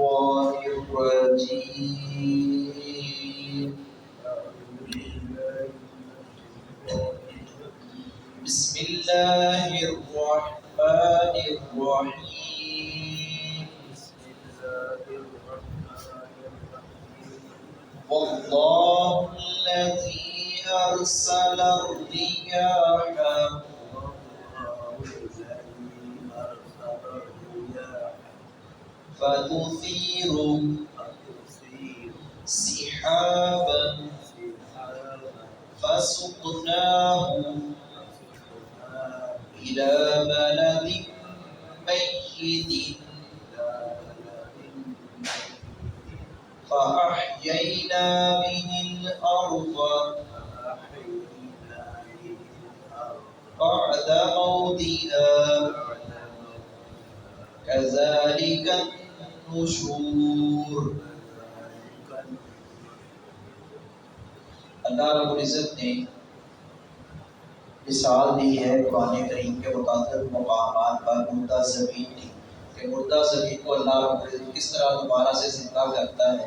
الشيطان الرجيم. بسم الله الرحمن الرحيم. والله الذي أرسل الرياح فتثير سحابا فسقناه إلى بلد ميت فأحيينا به الأرض بعد موتها كذلك النشور. اللہ رب العزت نے مثال دی ہے قرآن کریم کے متعدد مقامات پر مردہ زمین کی، کہ مردہ زمین کو اللہ رب العزت کس طرح دوبارہ سے زندہ کرتا ہے۔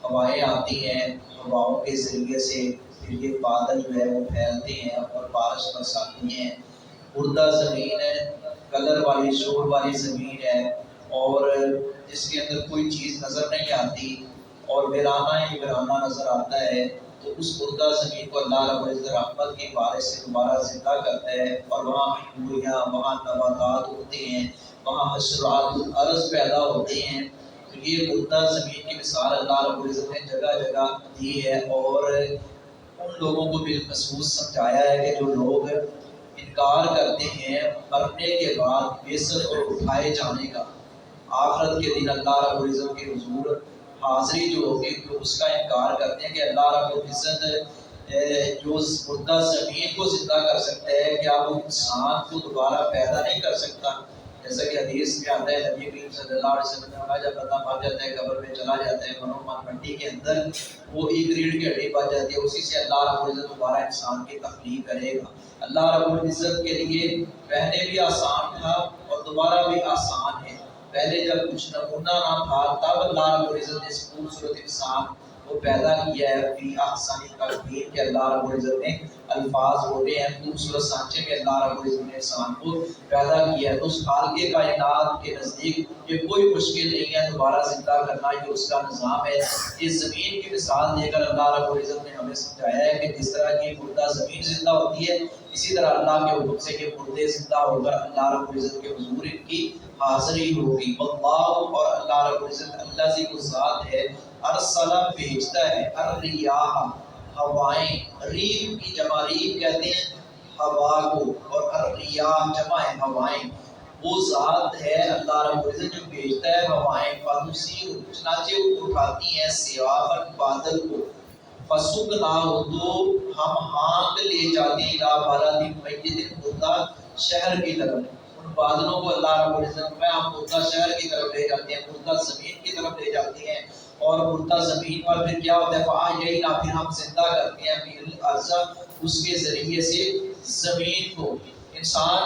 ہوائیں آتی ہیں، ہواؤں کے ذریعے سے پھر یہ بادل جو ہے وہ پھیلتے ہیں اور بارش برساتی ہیں۔ مردہ زمین ہے، کلر والی شور والی زمین ہے، اور جس کے اندر کوئی چیز نظر نہیں آتی اور ویرانہ ہی ویرانہ نظر آتا ہے، تو اس مردہ زمین کو اللہ رب العزت رحمت کی بارش سے دوبارہ زندہ کرتا ہے، اور وہاں پھولیاں، وہاں نباتات اگتے ہیں، وہاں حشرات الارض پیدا ہوتے ہیں۔ تو یہ مردہ زمین کی مثال اللہ رب العزت نے جگہ جگہ دی ہے، اور ان لوگوں کو بالخصوص سمجھایا ہے کہ جو لوگ انکار کرتے ہیں مرنے کے بعد بیعصت اور اٹھائے جانے کا، آخرت کے دن اللہ رب العزت کے حضور حاضری جو ہوگی، تو اس کا انکار کرتے ہیں کہ اللہ رب العزت جو مردہ زمین کو زندہ کر سکتا ہے، کیا وہ انسان کو دوبارہ پیدا نہیں کر سکتا؟ جیسا کہ حدیث میں آتا ہے، نبی کریم صلی اللہ علیہ وسلم نے فرمایا جب بندہ مر جاتا ہے، قبر میں چلا جاتا ہے، منو من مٹی کے اندر وہ ایک ریڑھ کی ہڈی بچ جاتی ہے، اسی سے اللہ رب العزت دوبارہ انسان کی تخلیق کرے گا۔ اللہ رب العزت کے لیے پہلے بھی آسان تھا اور دوبارہ بھی آسان ہے۔ پہلے جب کچھ نمونہ نہ تھا تب اللہ رب العزت نے اس خوبصورت انسان کو پیدا کیا ہے، فی احسن تقویم کے اللہ رب العزت نے الفاظ بولے ہیں، خوبصورت سانچے میں اللہ رب العزت نے انسان کو پیدا کیا ہے۔ تو اس خالق کائنات کے نزدیک یہ کوئی مشکل نہیں ہے دوبارہ زندہ کرنا، یہ اس کا نظام ہے۔ اس زمین کی مثال دے کر اللہ رب العزت نے ہمیں سمجھایا ہے کہ جس طرح یہ مردہ زمین زندہ ہوتی ہے، اسی طرح اللہ کے حکم سے یہ مردے زندہ ہو کر اللہ رب العزت کے حضور ان کی حاضری ہوگی۔ واللہ، اور اللہ رب العزت اللہ سے کو ذات ہے، ارسلہ بھیجتا ہے، الریاح ہوائیں، ریح کی جمع ریح کہتے ہیں ہوا کو، اور الریاح جمع ہے ہوائیں۔ وہ ذات ہے اللہ رب العزت جو بھیجتا ہے ہوائیں، فتثیر چنانچہ وہ اٹھاتی ہیں سحابا بادل کو، فسقناہ تو ہم ہانک لے جاتے ہیں الی بلد میت مردہ شہر کی طرف۔ ان بادلوں کو اللہ رب العزت میں ہم مردہ شہر کی طرف لے جاتے ہیں، مردہ زمین کی طرف لے جاتے ہیں، اور مردہ زمین پر پھر کیا ہوتا ہے، فأحیینا پھر ہم زندہ کرتے ہیں بِهِ الْأَرْضَ اس کے ذریعے سے زمین کو۔ انسان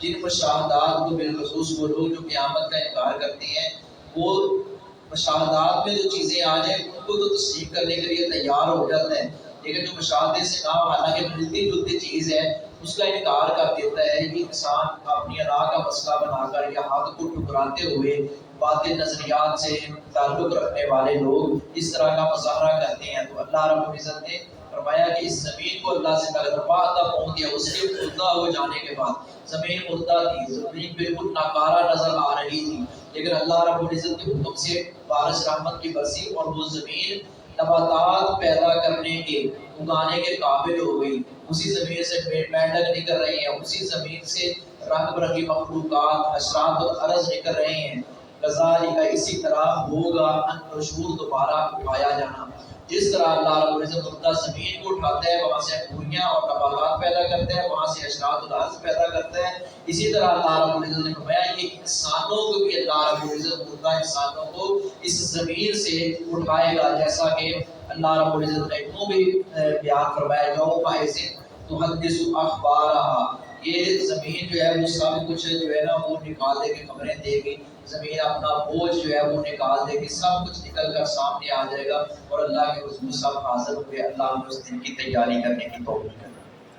جن مشاہدات کو بالخصوص وہ لوگ جو قیامت کا انکار کرتے ہیں، وہ مشاہدات میں جو چیزیں آ جائیں ان کو تو تسلیم کرنے کے لیے تیار ہو جاتا ہے، لیکن جو مشاہدے سے نہ حالانکہ ملتی جلتی چیز ہے اس کا انکار کر دیتا ہے۔ یہ انسان اپنی انا کا مسئلہ بنا کر یا حق کو ٹکراتے ہوئے باطل نظریات سے تعلق رکھنے والے لوگ اس طرح کا مظاہرہ کرتے ہیں۔ تو اللہ رب العزت نے فرمایا کہ اس زمین کو اللہ سے پہلے بعد پہنچ گیا، اس کے مردہ ہو جانے کے بعد زمین مردہ تھی، زمین بالکل ناکارہ نظر آ رہی تھی، لیکن اللہ رب العزت کے حکم سے بارش رحمت کی برسی اور وہ زمین نباتات پیدا کرنے کے، اگانے کے قابل ہو گئی۔ اسی زمین سے مینڈک نکل رہے ہیں، اسی زمین سے رنگ برنگی مخلوقات، حشرات الارض نکل رہے ہیں۔ کذالک اسی طرح ہوگا النشور دوبارہ اٹھایا جانا۔ جس طرح اللہ رب العزت مردہ زمین کو اٹھاتا ہے، وہاں سے پھولیاں اور نباتات پیدا کرتا ہے، وہاں سے حشرات الارض پیدا کرتا ہے، اسی طرح اللہ رب العزت نے فرمایا کہ انسانوں کو بھی اللہ رب العزت مردہ انسانوں کو اس زمین سے اٹھائے گا، جیسا کہ اللہ رب العزت نے یوں بھی بیان فرمایا، یومئذ تحدث اخبارہا، یہ زمین جو ہے وہ سب کچھ جو ہے نا وہ نکال دے کے خبریں دے گی۔ زمین اپنا بوجھ جو ہے وہ نکال دے گی، سب کچھ نکل کر سامنے آ جائے گا اور اللہ کے حضور سب حاضر ہوئے۔ اللہ ہمیں اس دن کی تیاری کرنے کی توفیق دے۔